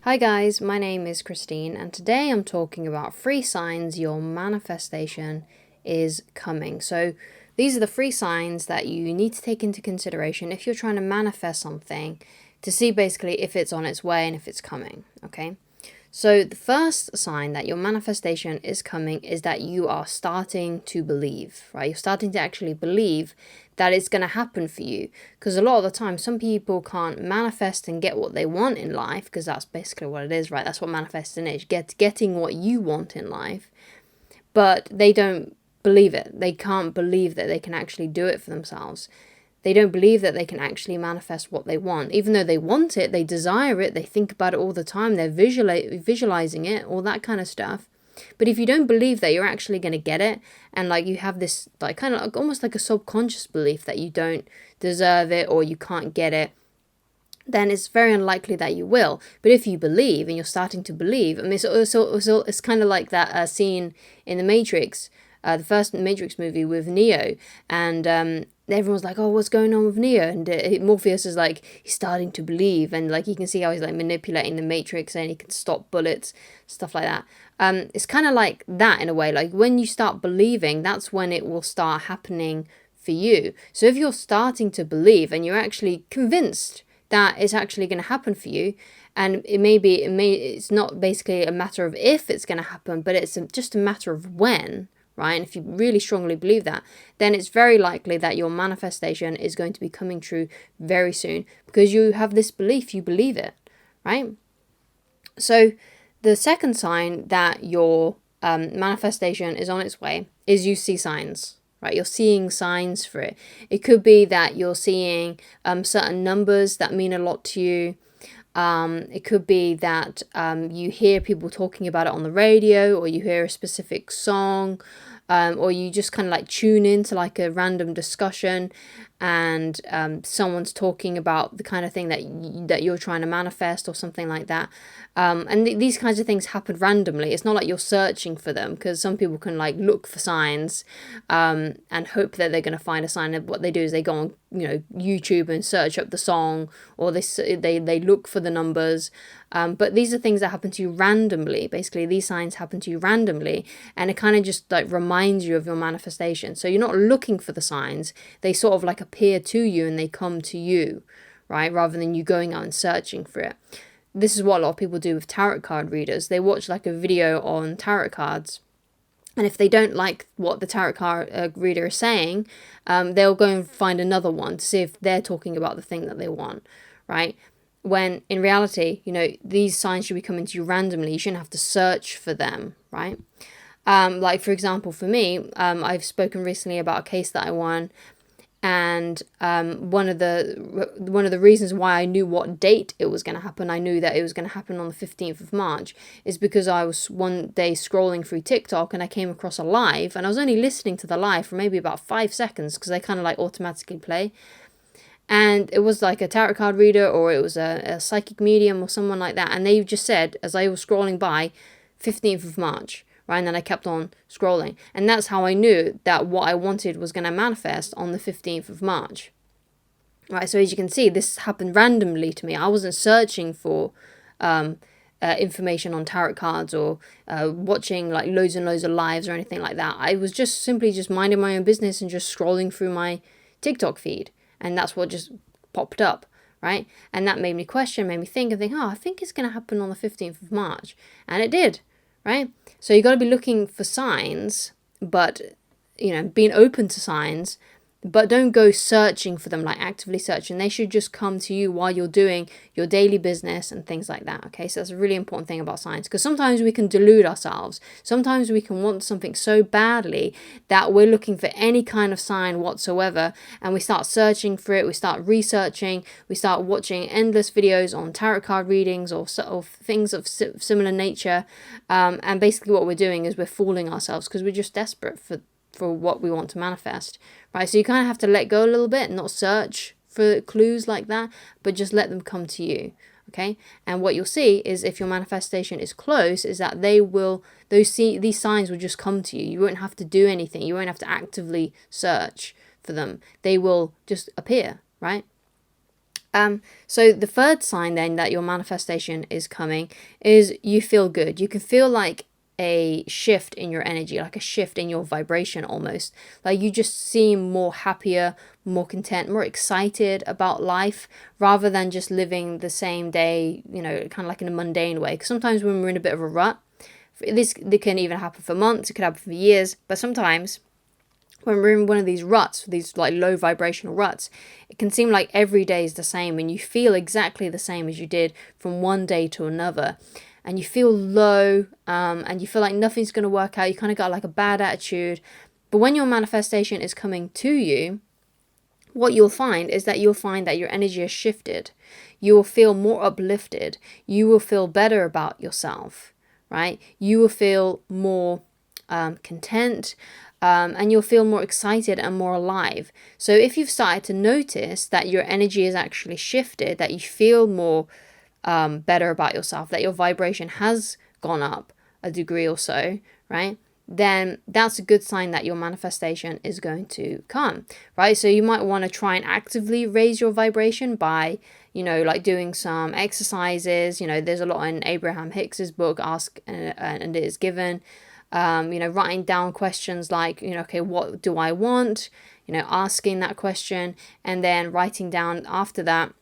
Hi guys, my name is Christine, and today I'm talking about 3 signs your manifestation is coming. So, these are the 3 signs that you need to take into consideration if you're trying to manifest something to see basically if it's on its way and if it's coming. Okay, so the first sign that your manifestation is coming is that you are starting to believe, right? You're starting to actually believe that it's going to happen for you. Because a lot of the time, some people can't manifest and get what they want in life, because that's basically what it is, right? That's what manifesting is, getting what you want in life. But they don't believe it. They can't believe that they can actually do it for themselves. They don't believe that they can actually manifest what they want. Even though they want it, they desire it, they think about it all the time, they're visualizing it, all that kind of stuff. But if you don't believe that you're actually going to get it, and like you have this like kind of like, almost like a subconscious belief that you don't deserve it or you can't get it, then it's very unlikely that you will. But if you believe and you're starting to believe, I mean, it's kind of like that scene in The Matrix, the first Matrix movie with Neo, and everyone's like, "Oh, what's going on with Neo?" And Morpheus is like, he's starting to believe, and like you can see how he's like manipulating the Matrix, and he can stop bullets, stuff like that. It's kind of like that in a way. Like when you start believing, that's when it will start happening for you. So if you're starting to believe and you're actually convinced that it's actually going to happen for you, and it's not basically a matter of if it's going to happen, but it's just a matter of when, right? And if you really strongly believe that, then it's very likely that your manifestation is going to be coming true very soon, because you have this belief, you believe it, right? So the second sign that your manifestation is on its way is you see signs, right? You're seeing signs for it. It could be that you're seeing certain numbers that mean a lot to you. It could be that you hear people talking about it on the radio, or you hear a specific song, or you just kind of like tune into like a random discussion, and someone's talking about the kind of thing that you're trying to manifest or something like that. And these kinds of things happen randomly. It's not like you're searching for them, because some people can like look for signs and hope that they're going to find a sign. And what they do is they go on YouTube and search up the song, or they look for the numbers. But these are things that happen to you randomly. Basically, these signs happen to you randomly, and it kind of just like reminds you of your manifestation. So you're not looking for the signs; they sort of like appear to you and they come to you, right? Rather than you going out and searching for it. This is what a lot of people do with tarot card readers. They watch like a video on tarot cards, and if they don't like what the tarot card reader is saying, they'll go and find another one to see if they're talking about the thing that they want, right? When in reality, these signs should be coming to you randomly. You shouldn't have to search for them, right? Like for example, for me, I've spoken recently about a case that I won, and one of the reasons why I knew what date it was going to happen, I knew that it was going to happen on the 15th of March, is because I was one day scrolling through TikTok and I came across a live, and I was only listening to the live for maybe about 5 seconds, because they kind of like automatically play. And it was like a tarot card reader, or it was a psychic medium or someone like that. And they just said, as I was scrolling by, 15th of March, right? And then I kept on scrolling. And that's how I knew that what I wanted was going to manifest on the 15th of March. Right, so as you can see, this happened randomly to me. I wasn't searching for information on tarot cards, or watching like loads and loads of lives or anything like that. I was just simply just minding my own business and just scrolling through my TikTok feed. And that's what just popped up, right? And that made me question, made me think, oh, I think it's going to happen on the 15th of March. And it did, right? So you got to be looking for signs, but, being open to signs, but don't go searching for them, like actively searching. They should just come to you while you're doing your daily business and things like that. Okay, so that's a really important thing about signs, because sometimes we can delude ourselves. Sometimes we can want something so badly that we're looking for any kind of sign whatsoever, and we start searching for it. We start researching. We start watching endless videos on tarot card readings, or things of similar nature. And basically, what we're doing is we're fooling ourselves, because we're just desperate for what we want to manifest, right? So you kind of have to let go a little bit, and not search for clues like that, but just let them come to you, okay? And what you'll see is, if your manifestation is close, is that these signs will just come to you. You won't have to do anything. You won't have to actively search for them. They will just appear, right? So the third sign then that your manifestation is coming is you feel good. You can feel like a shift in your energy, like a shift in your vibration almost. Like you just seem more happier, more content, more excited about life rather than just living the same day, kind of like in a mundane way. Because sometimes when we're in a bit of a rut, this can even happen for months, it could happen for years, but sometimes when we're in one of these ruts, these like low vibrational ruts, it can seem like every day is the same and you feel exactly the same as you did from one day to another. And you feel low, and you feel like nothing's going to work out. You kind of got like a bad attitude. But when your manifestation is coming to you, what you'll find is that you'll find that your energy has shifted. You will feel more uplifted. You will feel better about yourself, right? You will feel more content, and you'll feel more excited and more alive. So if you've started to notice that your energy is actually shifted, that you feel more better about yourself, that your vibration has gone up a degree or so, right? Then that's a good sign that your manifestation is going to come, right? So you might want to try and actively raise your vibration by, like doing some exercises. There's a lot in Abraham Hicks's book, Ask and It Is Given. Writing down questions like, okay, what do I want? Asking that question, and then writing down after that,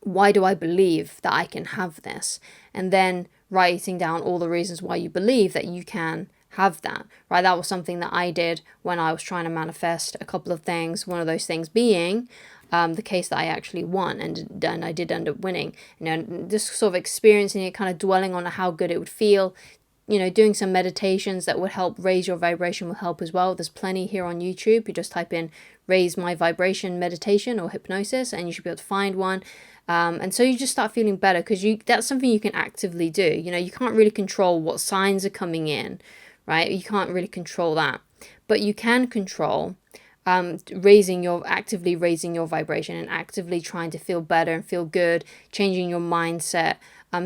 why do I believe that I can have this? And then writing down all the reasons why you believe that you can have that, right? That was something that I did when I was trying to manifest a couple of things. One of those things being the case that I actually won, and I did end up winning. Just sort of experiencing it, kind of dwelling on how good it would feel. Doing some meditations that would help raise your vibration will help as well. There's plenty here on YouTube. You just type in raise my vibration meditation or hypnosis and you should be able to find one. And so you just start feeling better because that's something you can actively do. You can't really control what signs are coming in, right? You can't really control that. But you can control actively raising your vibration and actively trying to feel better and feel good, changing your mindset,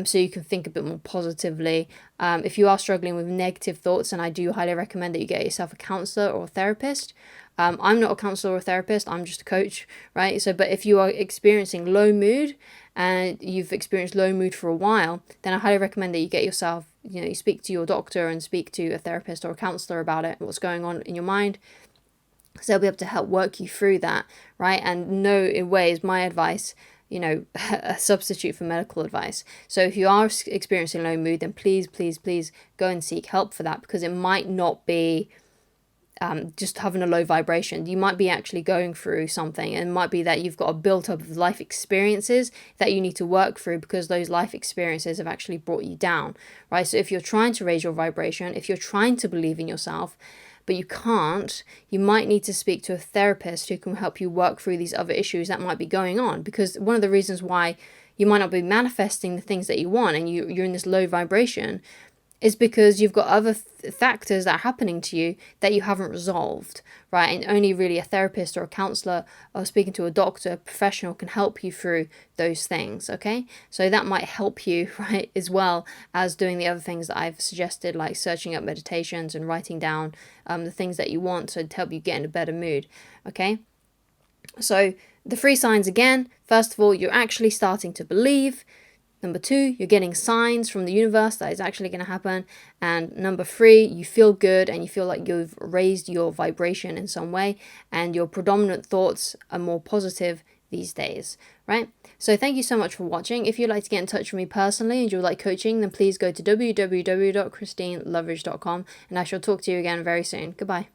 so you can think a bit more positively. If you are struggling with negative thoughts, then I do highly recommend that you get yourself a counselor or a therapist. I'm not a counselor or a therapist, I'm just a coach, right? But if you are experiencing low mood and you've experienced low mood for a while, then I highly recommend that you get yourself, you speak to your doctor and speak to a therapist or a counselor about it, what's going on in your mind. So they'll be able to help work you through that, right? And no way is my advice, a substitute for medical advice. So if you are experiencing low mood, then please, please, please go and seek help for that, because it might not be just having a low vibration. You might be actually going through something, and it might be that you've got a built up of life experiences that you need to work through because those life experiences have actually brought you down, right? So if you're trying to raise your vibration, if you're trying to believe in yourself, but you can't, you might need to speak to a therapist who can help you work through these other issues that might be going on. Because one of the reasons why you might not be manifesting the things that you want and you're in this low vibration is because you've got other factors that are happening to you that you haven't resolved, right? And only really a therapist or a counselor or speaking to a doctor, a professional, can help you through those things, okay? So that might help you, right, as well as doing the other things that I've suggested, like searching up meditations and writing down the things that you want to help you get in a better mood, okay? So the 3 signs again: first of all, you're actually starting to believe. Number 2, you're getting signs from the universe that is actually going to happen. And number 3, you feel good and you feel like you've raised your vibration in some way and your predominant thoughts are more positive these days, right? So thank you so much for watching. If you'd like to get in touch with me personally and you would like coaching, then please go to www.christineloveridge.com and I shall talk to you again very soon. Goodbye.